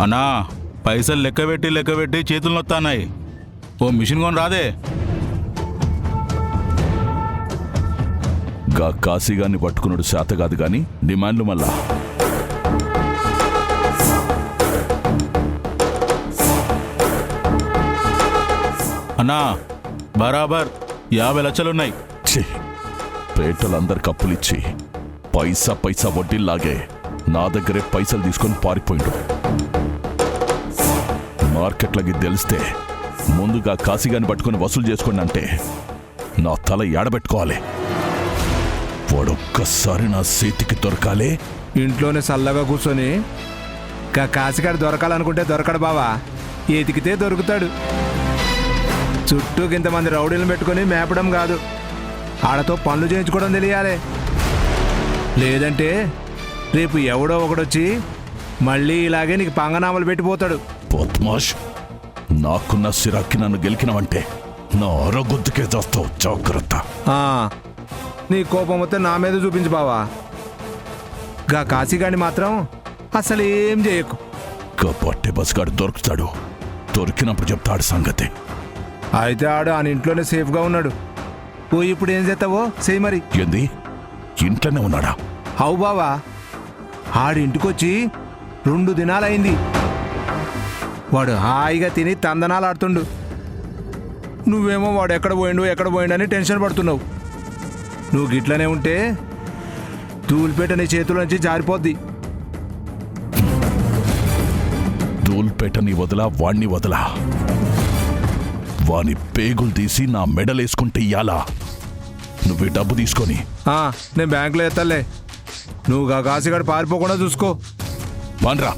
అన్నా పైసలు లెక్కబెట్టి చేతులు నొత్తాన్నాయి. ఓ మిషన్ కొని రాదే. గా కాశీగాన్ని పట్టుకున్నాడు శాత కాదు గాని డిమాండ్లు మళ్ళా. అన్నా బరాబర్ 50 లక్షలున్నాయి. పేటలందరు కప్పులిచ్చి పైసా వడ్డీలాగే నా దగ్గరే పైసలు తీసుకొని పారిపోయిండు. మార్కెట్లకి తెలిస్తే ముందుగా కాశీగాని పట్టుకుని వసూలు చేసుకోండి అంటే నా తల ఏడబెట్టుకోవాలి. వాడొక్కసారి నా చేతికి దొరకాలే. ఇంట్లోనే చల్లగా కూర్చొని కాశీగాడు దొరకాలనుకుంటే దొరకడు బావా, ఎతికితే దొరుకుతాడు. చుట్టూ ఇంతమంది రౌడీలను పెట్టుకుని మేపడం కాదు, ఆడతో పనులు చేయించుకోవడం తెలియాలి. లేదంటే రేపు ఎవడో ఒకడొచ్చి మళ్ళీ ఇలాగే నీకు పంగనామాలు పెట్టిపోతాడు. బద్మాష్, నాకున్న సిరాక్కి నన్ను గెలికినవంటే నా అరగొద్దుకే చేస్తావు. జాగ్రత్త. నీ కోపం వస్తే నా మీద చూపించు బావా. గా కాశీగాడిని మాత్రం అసలు ఏం చేయకు. పట్టే బస్గాడు దొరుకుతాడు, దొరికినప్పుడు చెప్తాడు సంగతి. అయితే ఆడు ఆయన ఇంట్లోనే సేఫ్గా ఉన్నాడు. ఓ ఇప్పుడు ఏం చేస్తావో చెయ్యి మరి. ఏంది, ఇంట్లోనే ఉన్నాడా? అవు బావా, ఆడింటికొచ్చి 2 దినాలైంది. వాడు హాయిగా తిని తందనాలు ఆడుతుండు. నువ్వేమో వాడు ఎక్కడ పోయిండు అని టెన్షన్ పడుతున్నావు. నువ్వు గిట్లనే ఉంటే ధూళిపేట నీ చేతుల నుంచి జారిపోద్ది. ధూళిపేటని వదలా, వాణ్ణి వదలా. వాని పేగులు తీసి నా మెడలేసుకుంటే ఇయ్యాలా. నువ్వు డబ్బు తీసుకొని నేను బ్యాంకులో ఎత్తలే, నువ్వు కాశీగాడు పారిపోకుండా చూసుకో. బాన్రా.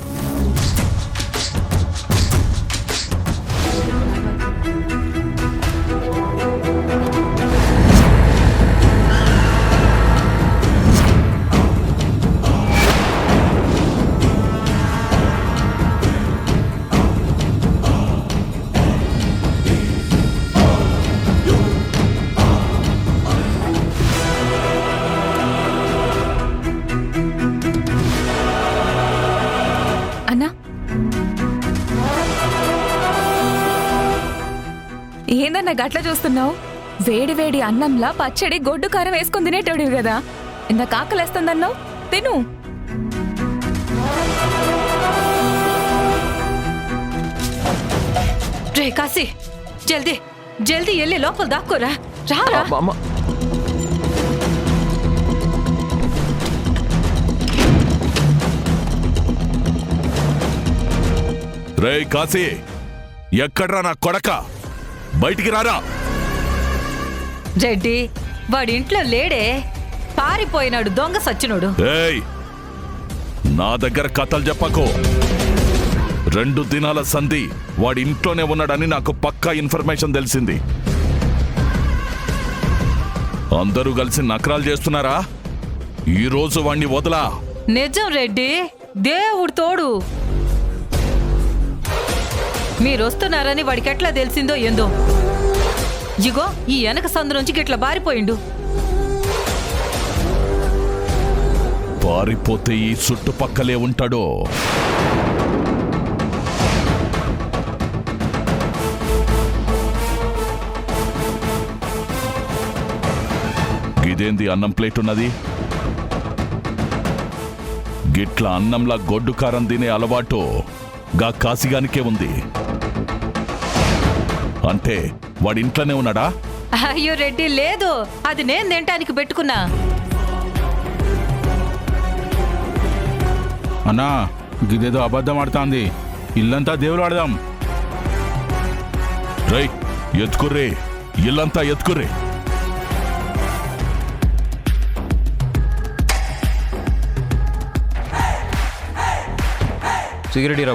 ఏందన్నా గట్ల చూస్తున్నావు? వేడి వేడి అన్నంలా పచ్చడి గొడ్డు కారం వేసుకుని తినేటోడివి కదా, ఇందాక ఆకలేస్తుందన్నావు, తిను. రే కాశీ, జల్దీ జల్దీ వెళ్ళి లోపల దాక్కోరా. రారా. రే కాశీ, ఎక్కడ్రా నా కొడక? బయటికి రారా. రెడ్డి వాడి ఇంట్లో లేడే, పారిపోయినాడు దొంగ సచ్చినోడు. ఏయ్, నా దగ్గర కథలు చెప్పకు. 2 దినాల సంధి వాడి ఇంట్లోనే ఉన్నాడని నాకు పక్కా ఇన్ఫర్మేషన్ తెలిసింది. అందరూ కలిసి నకరాలు చేస్తున్నారా? ఈరోజు వాణ్ణి వదలా. నిజం రెడ్డి, దేవుడు తోడు. మీరొస్తున్నారని వాడికి ఎట్లా తెలిసిందో ఏందో. ఇగో ఈ వెనక సందు నుంచి గిట్ల బారిపోయిండు. పారిపోతే ఈ చుట్టుపక్కలే ఉంటాడో. గిదేంది అన్నం ప్లేట్ ఉన్నది? గిట్ల అన్నంలా గొడ్డు కారం తినే అలవాటు గా కాశీగానికే ఉంది. అంటే వాడి ఇంట్లోనే ఉన్నాడా? అయ్యో రెడ్డి లేదు, అది నేను తినటానికి పెట్టుకున్నా. అన్నా గిదేదో అబద్ధం ఆడుతాంది. ఇల్లంతా దేవుడు ఆడదాం. రై ఎత్తుకుర్రే, ఇల్లంతా ఎత్తుకుర్రే. సిగరెట్ ఇరా.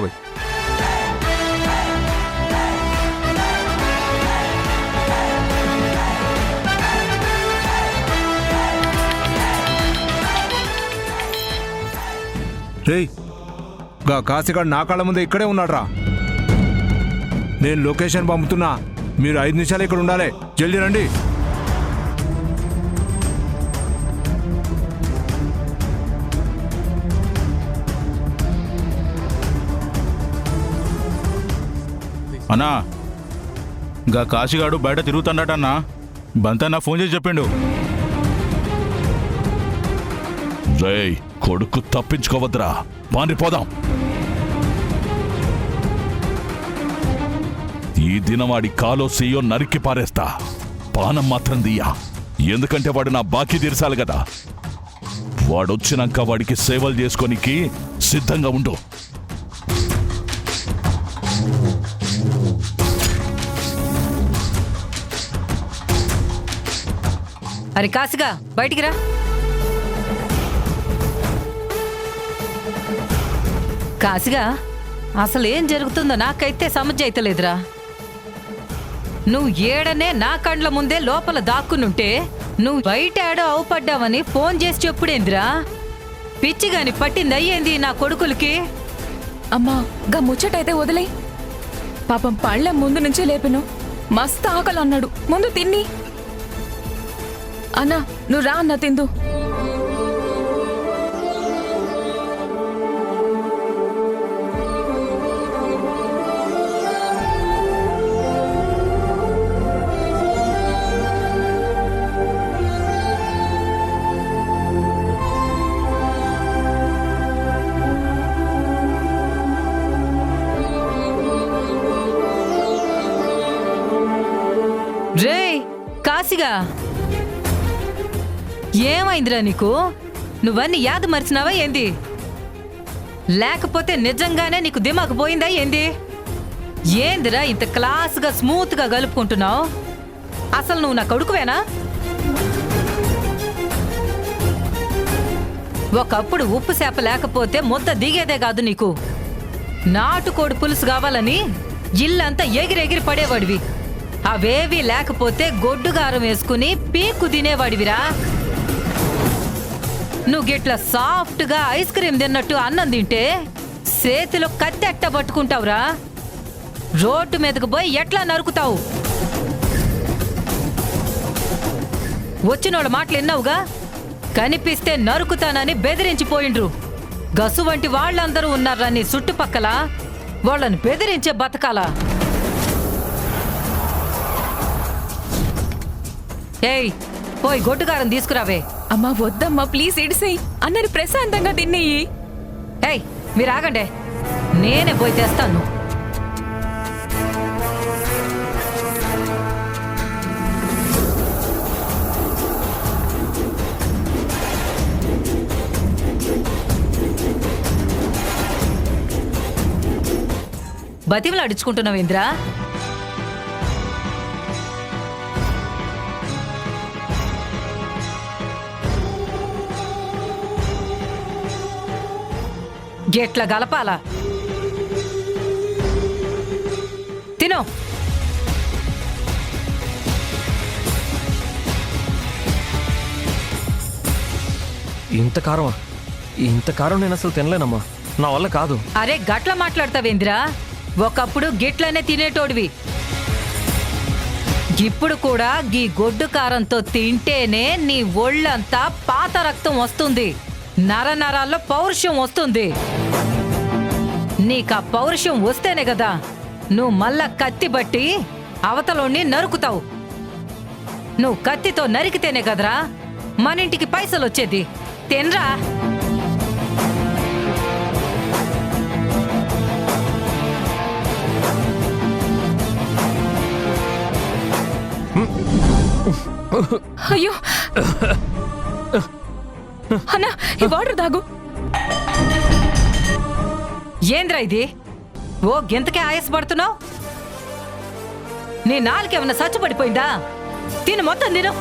రేయ్, గా కాశీగాడు నా కాళ్ళ ముందే ఇక్కడే ఉన్నాడ్రా. నేను లొకేషన్ పంపుతున్నా, మీరు 5 నిమిషాలు ఇక్కడ ఉండాలి. జల్దీ రండి. అన్నా గా కాశీగాడు బయట తిరుగుతాడటన్నా బంతన్నా ఫోన్ చేసి చెప్పిండు. రేయ్ కొడుకు తప్పించుకోవద్దురా, పారిపోదాం. ఈ దినం వాడి కాలో సీయో నరికి పారేస్తా, పానం మాత్రం దియ్యా. ఎందుకంటే వాడు నా బాకీ తీర్చాలి కదా. వాడొచ్చినాక వాడికి సేవలు చేసుకోనికి సిద్ధంగా ఉండు. అరే కాసిగా బయటికి రా. కాసిగా అసలు ఏం జరుగుతుందో నాకైతే సమస్య అయితలేదురా. నువ్వు ఏడనే నా కండ్ల ముందే లోపల దాక్కునుంటే నువ్వు బయట ఏడో అవుపడ్డావని ఫోన్ చేసి చెప్పుడేందిరా? పిచ్చిగాని పట్టిందయ్యేంది నా కొడుకులకి? అమ్మా గా ముచ్చటైతే వదిలే. పాపం పళ్ళ ముందు నుంచే లేపిను, మస్తు ఆకలి అన్నాడు, ముందు తిన్ని. అన్నా నువ్వు రా అన్న తిందు. రేయ్ కాసిగా ఏమైందిరా నీకు? నువ్వన్నీ యాద మర్చినావా ఏంది? లేకపోతే నిజంగానే నీకు దిమాకు పోయిందా ఏంది? ఏందిరా ఇంత క్లాస్గా స్మూత్గా కలుపుకుంటున్నావు? అసలు నువ్వు నా కొడుకువేనా? ఒకప్పుడు ఉప్పు చేప లేకపోతే ముద్ద దిగేదే కాదు నీకు. నాటుకోడి పులుసు కావాలని ఇల్లంతా ఎగిరెగిరి పడేవాడివి. అవేవి లేకపోతే గొడ్డుగారం వేసుకుని పీక్కు తినేవాడివిరా. నువ్వు గిట్లా సాఫ్ట్గా ఐస్ క్రీమ్ తిన్నట్టు అన్నం తింటే చేతిలో కత్తెట్ట పట్టుకుంటావురా. రోడ్డు మీదకు పోయి ఎట్లా నరుకుతావు? వచ్చినోళ్ళ మాటలు విన్నావుగా, కనిపిస్తే నరుకుతానని బెదిరించిపోయిండ్రు. గసు వంటి వాళ్ళందరూ ఉన్నారా నీ చుట్టుపక్కల? వాళ్ళని బెదిరించే బతకాలా? ఏయ్ పోయి గొడ్డుగారం తీసుకురావే. అమ్మా వద్దమ్మా ప్లీజ్ ఇడిసేయి, అన్నని ప్రశాంతంగా తిన్నయ్యి. ఏయ్ మీరు ఆగండి, నేనే పోయి తెస్తాను. బతిమలు అడుచుకుంటున్నావు ఇంద్రా? గెట్ల గలపాలా? తిను. ఇంత కారమా? ఇంత కారం నేను అసలు తినలేనమ్మా, నా వల్ల కాదు. అరే గట్ల మాట్లాడతావేందిరా? ఒకప్పుడు గిట్లనే తినేటోడివి. ఇప్పుడు కూడా గీ గొడ్డు కారంతో తింటేనే నీ ఒళ్ళంతా పాత రక్తం వస్తుంది, నరనరాల్లో పౌరుషం వస్తుంది. నీకా పౌరుషం వస్తేనే కదా నువ్వు మళ్ళా కత్తి బట్టి అవతలోని నరుకుతావు. నువ్వు కత్తితో నరికితేనే కదరా మన ఇంటికి పైసలు వచ్చేది. తినరా. అయ్యో అన్నా ఈ వాటర్ తాగు. ఏంద్రా ఇది? ఓ గింతకే ఆయాసపడుతున్నావు? నీ నాలుకేమన్నా సచ్చుపడిపోయిందా? తిను, మొత్తం తిను.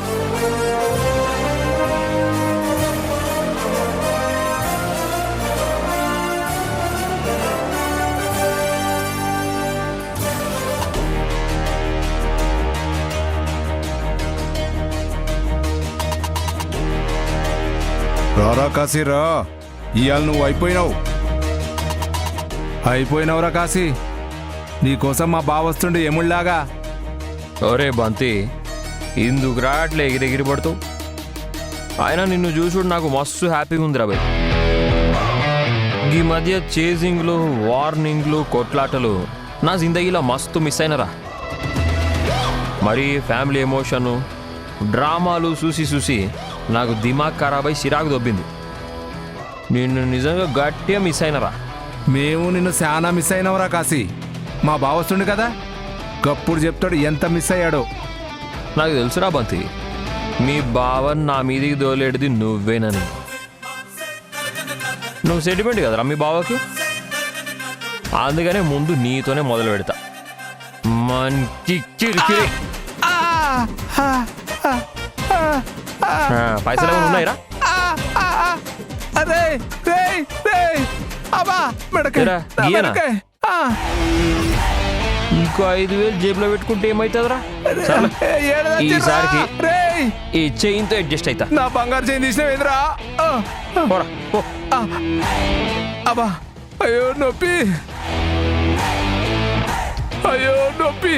రారా కాశీ రా, ఇవాళ నువ్వు అయిపోయినావురా కాశీ. నీకోసం మా బావ వస్తుండే ఎముళ్లాగా. ఒరే బంతి, ఇందుకు రాట్లే ఎగిరెగిరి పడుతావు? ఆయన నిన్ను చూసుడు నాకు మస్తు హ్యాపీగా ఉందిరా భయ్. ఈ మధ్య చేజింగ్లు, వార్నింగ్లు, కొట్లాటలు నా జిందగీలో మస్తు మిస్ అయినరా. మరి ఫ్యామిలీ ఎమోషను డ్రామాలు చూసి నాకు దిమాగ్ ఖరాబ్ అయి చిరాకు దొబ్బింది. నిన్ను నిజంగా గట్టిగా మిస్ అయినరా. మేము నిన్ను చాలా మిస్ అయినవరా కాశీ. మా బావ వస్తుండు కదా, గప్పుడు చెప్తాడు ఎంత మిస్ అయ్యాడో. నాకు తెలుసురా బంతి, మీ బావని నా మీదికి దోలేడిది నువ్వేనని. నువ్వు సెంటిమెంట్ కదరా మీ బావకి, అందుకనే ముందు నీతోనే మొదలు పెడతా. మంచి కిరికిరి. పైసలు ఏమైనా ఉన్నాయిరా? అరే రేయ్ రేయ్ అబ్బా మెడకే ఏరా, నా గీయనా? మెడకే. ఇంకో 5,000 జేబులో పెట్టుకుంటే ఏమవుతుందిరా? సర్లే, ఏడదా ఈసారికి రేయ్ ఈ చైన్తో అడ్జస్ట్ అవుతా. నా బంగారు చేయి తీసినవేంద్రా? పోరా, పో. అబ్బా అయ్యో నొప్పి, అయ్యో నొప్పి,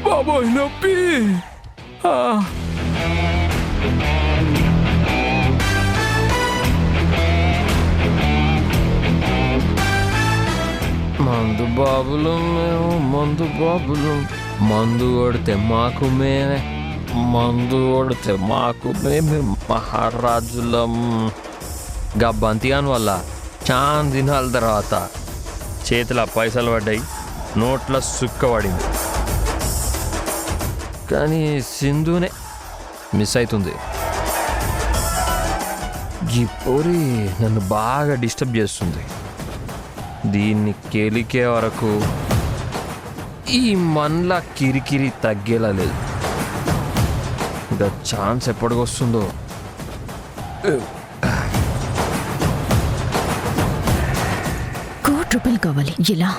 బాబోయ్ నొప్పి. మందు బాబులు మేము, మందు బాబులు. మందు కొడితే మాకు మేమే, మందు కొడితే మాకు మేమే మహారాజులం. గా బంతిగాన్ వల్ల చాలా దినాల తర్వాత చేతిలో పైసలు పడ్డాయి, నోట్ల సుక్క పడింది. కానీ సింధునే మిస్ అవుతుంది. ఈ పోరి నన్ను బాగా డిస్టర్బ్ చేస్తుంది. దీన్ని కేలికే వరకు ఈ మనల కిరికిరి తగ్గేలా లేదు. ఇంకా ఛాన్స్ ఎప్పటికొస్తుందో. ₹1,00,00,000 కావాలి. ఇలా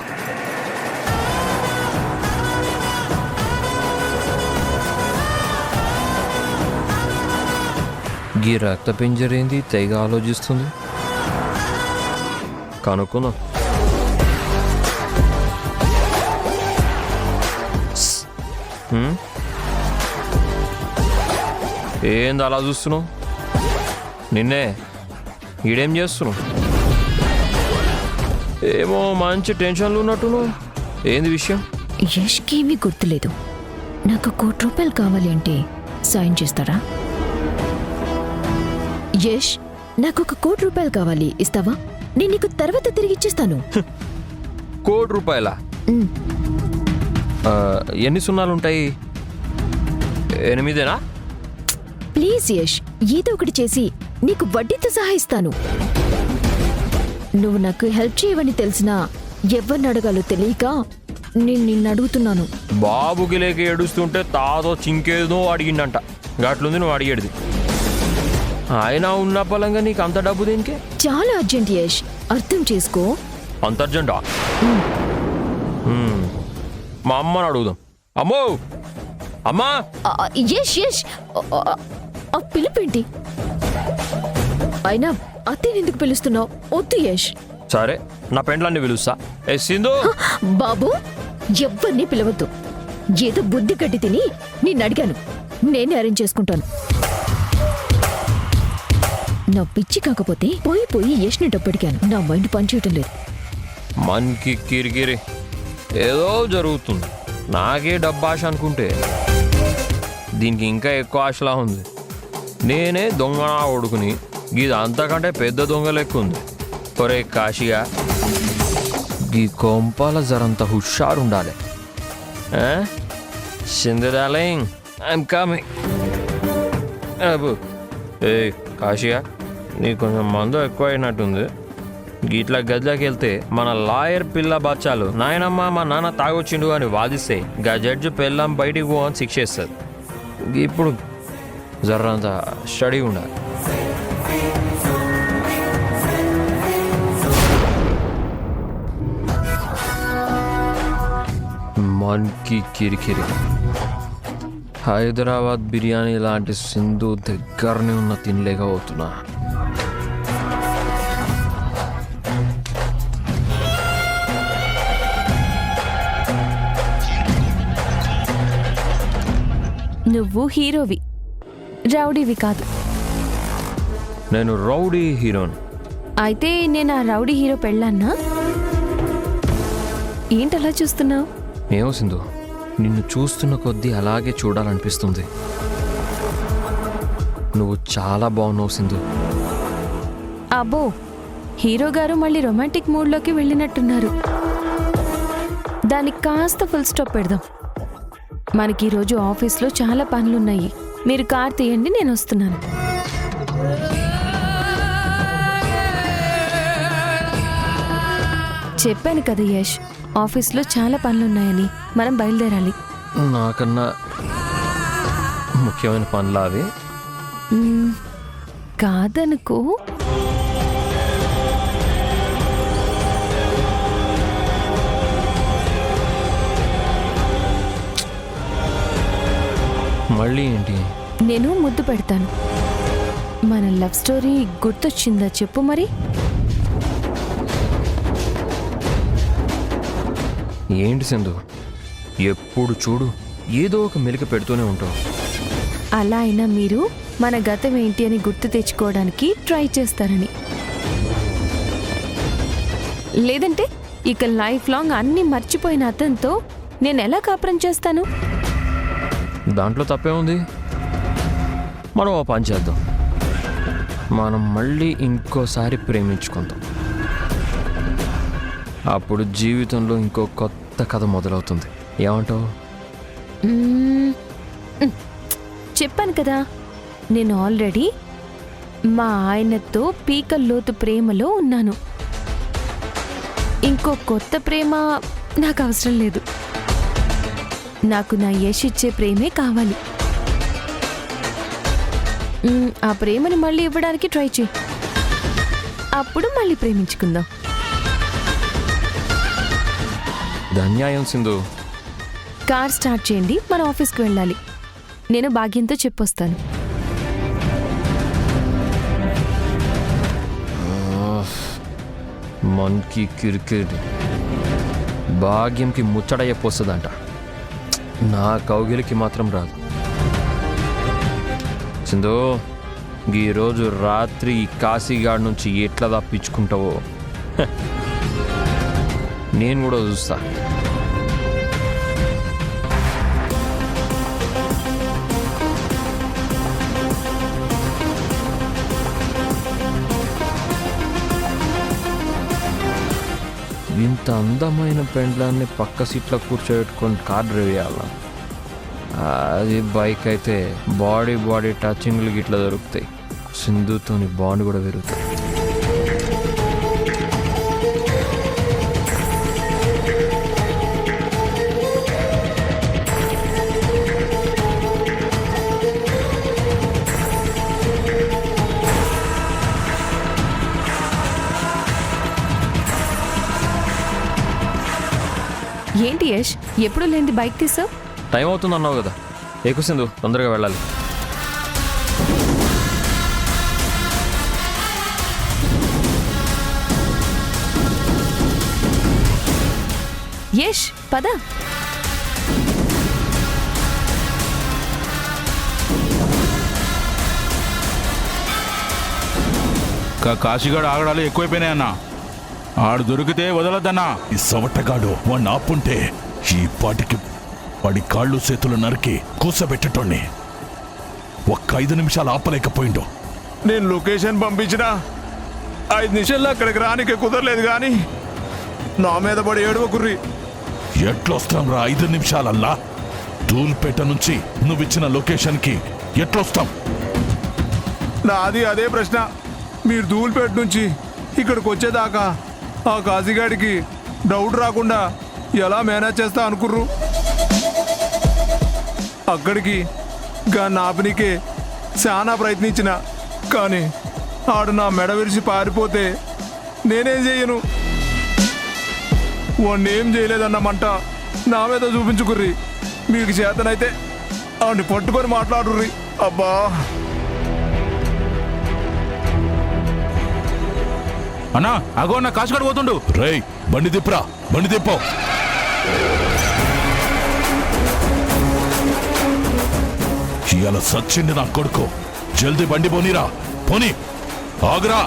గీ రక్త పింజరేంది తెగ ఆలోచిస్తుంది. కనుక్కున్నా. ఏంది అలా చూస్తున్నావు? నిన్నే ఈడేం చేస్తున్నావు? ఏమో మంచి టెన్షన్లు ఉన్నట్టును. ఏంది విషయం? యష్కి ఏమీ గుర్తులేదు. నాకు ₹1,00,00,000 కావాలి అంటే సాయం చేస్తారా? యష్, నాకు ₹1,00,00,000 కావాలి, ఇస్తావా? నేను నీకు తర్వాత తిరిగి ఇచ్చేస్తాను. ₹1,00,00,000? ఎన్ని సున్నాలుంటాయి? 8? ప్లీజ్ యష్, ఏదో ఒకటి చేసి నీకు వడ్డీతో సహా ఇస్తాను. నువ్వు నాకు హెల్ప్ చేయవని తెలిసినా ఎవరిని అడగాలో తెలియక నేను నిన్ను అడుగుతున్నాను. బాబుకి లేక ఏడుస్తుంటే తాతో చింకేదో అడిగిండంట. గట్లుంది నువ్వు అడిగేది. ఆయన ఉన్న బలంగా నీకు అంత డబ్బు దేనికే? చాలా అర్జెంట్ యష్, అర్థం చేసుకో. అంత అర్జెంటా? మా అమ్మని అడుగుదాం. అమ్మో, అమ్మా! యష్ యష్, ఆ పిలుపేంటి? అయినా అత్తయ్యని ఎందుకు పిలుస్తున్నావు? వద్దు యష్. సరే, నా పెండ్లాన్ని పిలుస్తా. ఏ సింధు! బాబు, ఎవరిని పిలవద్దు. ఏదో బుద్ధి గడ్డి తిని నిన్ను అడిగాను. నేనే అరేంజ్ చేసుకుంటాను. నా పిచ్చి కాకపోతే పోయి యష్ని డబ్బడిగాను. నా మైండ్ పనిచేయటం లేదు. మనకి కిరికిరి ఏదో జరుగుతుంది. నాకే డబ్బాష అనుకుంటే దీనికి ఇంకా ఎక్కువ ఆశలా ఉంది. నేనే దొంగ నా కొడుకుని, గీది అంతకంటే పెద్ద దొంగ లెక్క ఉంది. ఒరే కాశిగా, గీ కొంపాల జరంత హుషారుండాలి. సింధుడాలింగ్, ఐఎమ్ కమింగ్. అబ్బు, ఏ కాశిగా, నీకు కొంచెం మందు ఎక్కువ అయినట్టుంది. ఇట్లా గదిలోకి వెళ్తే మన లాయర్ పిల్ల బచ్చాలు నాయనమ్మ మా నాన్న తాగొచ్చిండు అని వాదిస్తే గా జడ్జి పెళ్ళాం బయటికి పో అని శిక్ష ఇస్తుంది. ఇప్పుడు జర్రంత స్టడీ ఉండాలి. మనకి కిరికిరి. హైదరాబాద్ బిర్యానీ లాంటి సింధు దగ్గరనే ఉన్న తినలేకపోతున్నా. నువ్వు హీరోవి, రౌడీవి కాదు. నేను రౌడీ హీరోని. అయితే నేను ఆ రౌడీ హీరో పెళ్ళాన్నా? ఏంటలా చూస్తున్నావు? ఏమో సింధు, నిన్ను చూస్తున్న కొద్దీ అలాగే చూడాలనిపిస్తుంది. నువ్వు చాలా బాగున్నావు సింధు. అబ్బో, హీరో గారు మళ్ళీ రొమాంటిక్ మూడ్లోకి వెళ్ళినట్టున్నారు. దానికి కాస్త ఫుల్ స్టాప్ పెడదాం. మనకి ఈరోజు ఆఫీస్లో చాలా పనులున్నాయి. మీరు కార్ తీయండి, నేను వస్తున్నాను. చెప్పాను కదా యష్, ఆఫీస్లో చాలా పనులున్నాయని. మనం బయలుదేరాలి. నాకన్నా ముఖ్యమైన పనులు అవి. కాదనుకో. మళ్ళీ ఏంటి? నేను ముద్దు పెడతాను. మన లవ్ స్టోరీ గుర్తొచ్చిందా చెప్పు మరి? ఏంటి సింధు, ఎప్పుడు చూడు ఏదో ఒక మెలిక పెడుతూనే ఉంటావు. అలా అయినా మీరు మన గతం ఏంటి అని గుర్తు తెచ్చుకోవడానికి ట్రై చేస్తారని. లేదంటే ఇక లైఫ్ లాంగ్ అన్నీ మర్చిపోయిన అతనితో నేను ఎలా కాపురం చేస్తాను? దాంట్లో తప్పే ఉంది. మనం ఓ పని చేద్దాం, మనం మళ్ళీ ఇంకోసారి ప్రేమించుకుందాం. అప్పుడు జీవితంలో ఇంకో కొత్త కథ మొదలవుతుంది. ఏమంటావు? చెప్పాను కదా, నేను ఆల్రెడీ మా ఆయనతో పీకల్లోతు ప్రేమలో ఉన్నాను. ఇంకో కొత్త ప్రేమ నాకు అవసరం లేదు. నాకు నా యష్ ఇచ్చే ప్రేమే కావాలి. ఆ ప్రేమని మళ్ళీ ఇవ్వడానికి ట్రై చేయి. అప్పుడు మళ్ళీ ప్రేమించుకుందాం. ధన్యాయం సింధు. కార్ స్టార్ట్ చేయండి, మన ఆఫీస్కి వెళ్ళాలి. నేను భాగ్యంతో చెప్పొస్తాను. మన్కి కిరికిరి, భాగ్యంకి ముచ్చట చెప్పొస్తుందంట. నా కౌగిలికి మాత్రం రాదు. సింధు, ఈరోజు రాత్రి ఈ కాశీగాడ్ నుంచి ఎట్లా తప్పించుకుంటావో నేను కూడా చూస్తా. ఇంత అందమైన పెండ్లాన్ని పక్క సీట్లో కూర్చోబెట్టుకొని కార్ డ్రైవ్ చేయాల. అది బైక్ అయితే బాడీ టచింగ్లు గిట్లా దొరుకుతాయి. సింధుతోని బాండ్ కూడా పెరుగుతాయి. ఏంటి యష్, ఎప్పుడు లేనిది బైక్ తీసావు? టైం అవుతుంది అన్నావు కదా, ఎక్కువ సింధు, తొందరగా వెళ్ళాలి. యష్ పద. కాశీగాడు ఆగడాలు ఎక్కువైపోయినాయి అన్న. ఆడు దొరికితే వదలద్దన్నా. ఈ సవట్టగాడు వాడిని ఆపుంటే ఈ పాటికి వాడి కాళ్ళు చేతులు నరికి కూసబెట్టటోణ్ణి. ఒక్క 5 నిమిషాలు ఆపలేకపోయిండు. నేను లొకేషన్ పంపించిన 5 నిమిషాల్లో అక్కడికి రానికే కుదరలేదు కానీ నా మీద పడి ఏడవకుర్రి. ఎట్లొస్తాం రా 5 నిమిషాలల్లా? ధూల్పేట నుంచి నువ్విచ్చిన లొకేషన్కి ఎట్లొస్తాం? నాది అదే ప్రశ్న. మీరు ధూల్పేట నుంచి ఇక్కడికి వచ్చేదాకా ఆ కాశీగాడికి డౌట్ రాకుండా ఎలా మేనేజ్ చేస్తా అనుకుర్రు? అక్కడికి నాపినికే చాలా ప్రయత్నించిన, కానీ ఆడు నా మెడ విరిచి పారిపోతే నేనేం చేయను? వాడిని ఏం చేయలేదన్నమంట నా మీద చూపించుకుర్రి. మీకు చేతనైతే ఆడిని పట్టుకొని మాట్లాడుర్రి. అబ్బా, అన్నా అగో అన్న కాశీగాడు పోతుండు. రేయ్, బండి తిప్పురా, బండి తిప్పో. ఇవాళ సచ్చింది నా కొడుకు. జల్దీ బండి పోనీరా, పోనీ. ఆగురా.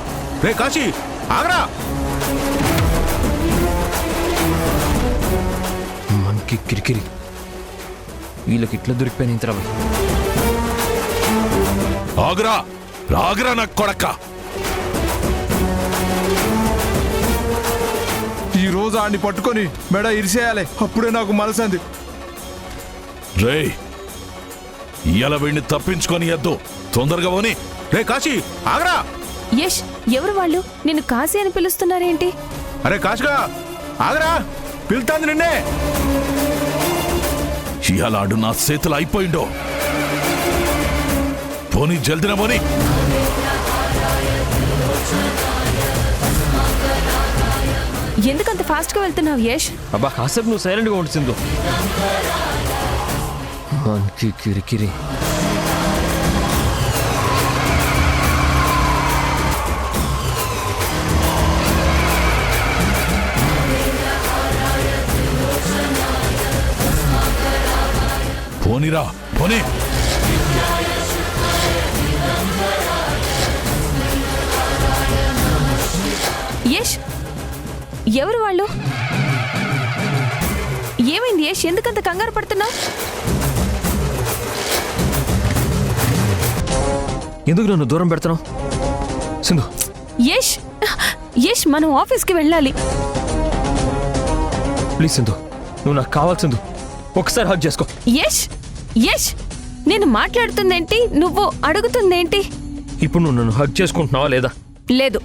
రే కాశీ ఆగరా. మనకి కిరికిరి. వీళ్ళకి ఇట్లా దొరికిపోయిన ఇంత ఆగ్రా ఆగ్రా నా కొడక. ఈ రోజు ఆడిని పట్టుకొని మెడ ఇరిసేయాలి, అప్పుడే నాకు మనసంది. రేయ్ ఇలా వీడిని తప్పించుకొని ఎద్దు, తొందరగా పోని. రే కాశీ ఆగరా. యష్ ఎవరు వాళ్ళు? నిన్ను కాశీ అని పిలుస్తున్నారేంటి? అరే కాశీగా ఆగరా, పిలుతాంది నిన్నే. ఇలాడు నా చేతులు అయిపోయిండో. పోనీ జల్దిన పోనీ. ఎందుకంత ఫాస్ట్ గా వెళ్తున్నావు యష్? అబ్బా కాసేపు నువ్వు సైలెంట్గా ఉండు సింధు. మనకి కిరికిరి. పోనీరా పోనీ. యష్ ఎవరు వాళ్ళు? ఏమైంది యష్? ఎందుకంత కంగారు పడుతున్నావు? ఎందుకు నన్ను దూరం పెడుతున్నావు సింధు? యష్ యష్ మనం ఆఫీస్కి వెళ్ళాలి. ప్లీజ్ సింధు, నువ్వు నాకు కావాల్సిందు. ఒకసారి హక్ చేసుకో. యష్ యష్ నేను మాట్లాడుతుందేంటి, నువ్వు అడుగుతుందేంటి? ఇప్పుడు నువ్వు నన్ను హక్ చేసుకుంటున్నావా లేదా? లేదు.